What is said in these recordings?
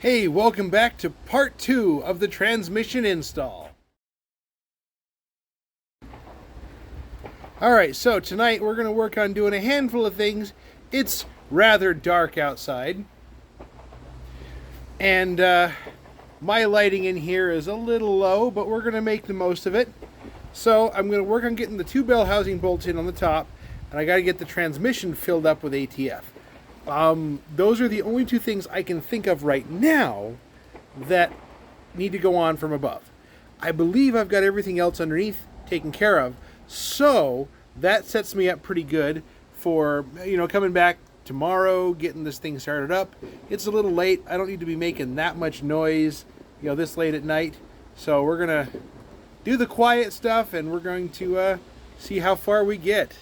Hey, welcome back to part 2 of the transmission install. Alright, so tonight we're going to work on doing a handful of things. It's rather dark outside. And my lighting in here is a little low, but we're going to make the most of it. So I'm going to work on getting the 2 bell housing bolts in on the top, and I got to get the transmission filled up with ATF. Those are the only 2 things I can think of right now that need to go on from above. I believe I've got everything else underneath taken care of, so that sets me up pretty good for, coming back tomorrow, getting this thing started up. It's a little late. I don't need to be making that much noise, this late at night. So we're going to do the quiet stuff, and we're going to see how far we get.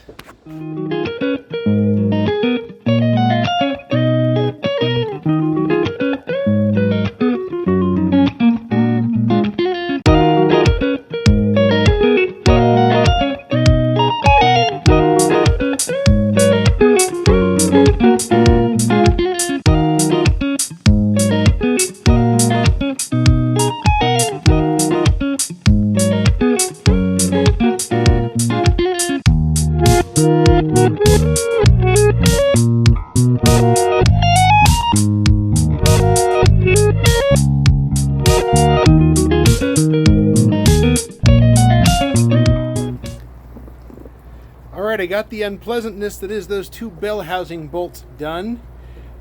Alright, I got the unpleasantness that is those 2 bell housing bolts done.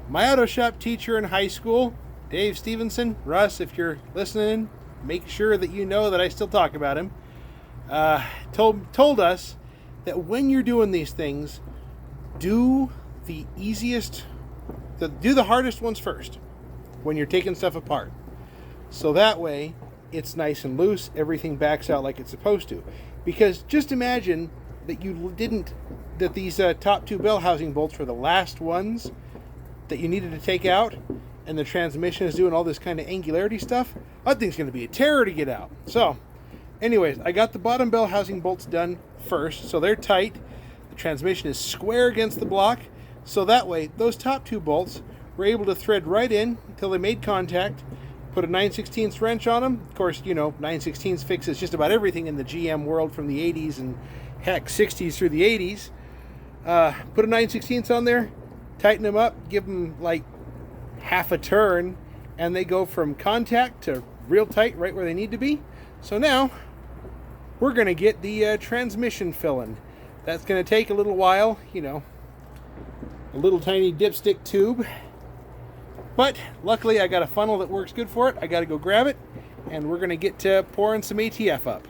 My auto shop teacher in high school, Dave Stevenson, Russ, if you're listening, make sure that you know that I still talk about him, told us that when you're doing these things, do the hardest ones first when you're taking stuff apart. So that way, it's nice and loose, everything backs out like it's supposed to. Because just imagine that these top 2 bell housing bolts were the last ones that you needed to take out, and the transmission is doing all this kind of angularity stuff. That thing's going to be a terror to get out. So, anyways, I got the bottom bell housing bolts done first, so they're tight. The transmission is square against the block, so that way those top 2 bolts were able to thread right in until they made contact. Put a 9/16 wrench on them. Of course, 9/16 fixes just about everything in the GM world from the 80s and heck, 60s through the 80s. Put a 9/16 on there, tighten them up, give them like half a turn, and they go from contact to real tight right where they need to be. So now we're going to get the transmission filling. That's going to take a little while, a little tiny dipstick tube. But luckily I got a funnel that works good for it. I got to go grab it, and we're going to get to pouring some ATF up.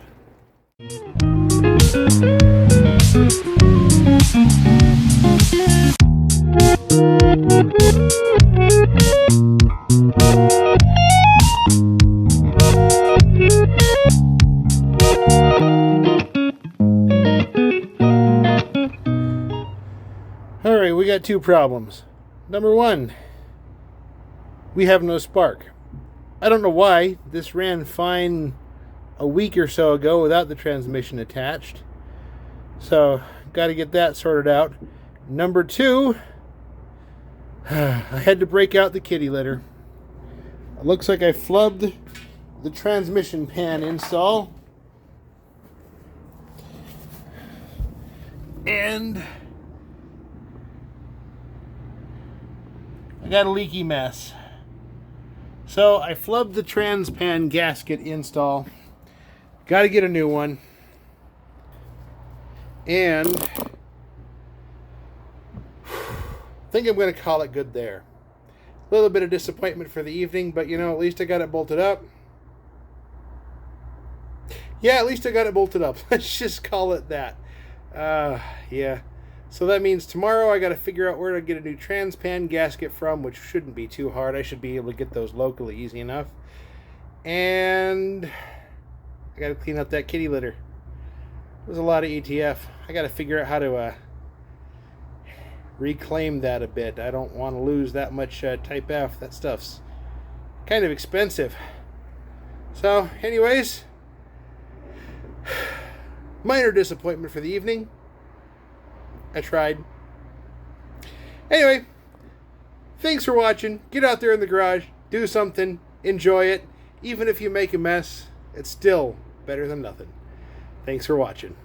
Alright, we got 2 problems. Number 1, we have no spark. I don't know why. This ran fine a week or so ago without the transmission attached. So, got to get that sorted out. Number 2, I had to break out the kitty litter. It looks like I flubbed the transmission pan install. And I got a leaky mess. So I flubbed the trans pan gasket install. Got to get a new one. And I think I'm going to call it good there. A little bit of disappointment for the evening, but at least I got it bolted up. Yeah, at least I got it bolted up. Let's just call it that. Yeah. So that means tomorrow I got to figure out where to get a new trans pan gasket from, which shouldn't be too hard. I should be able to get those locally easy enough. And I got to clean up that kitty litter. There's a lot of ATF. I got to figure out how to reclaim that a bit. I don't want to lose that much Type F. That stuff's kind of expensive. So, anyways, minor disappointment for the evening. I tried. Anyway, thanks for watching. Get out there in the garage, do something, enjoy it. Even if you make a mess, it's still better than nothing. Thanks for watching.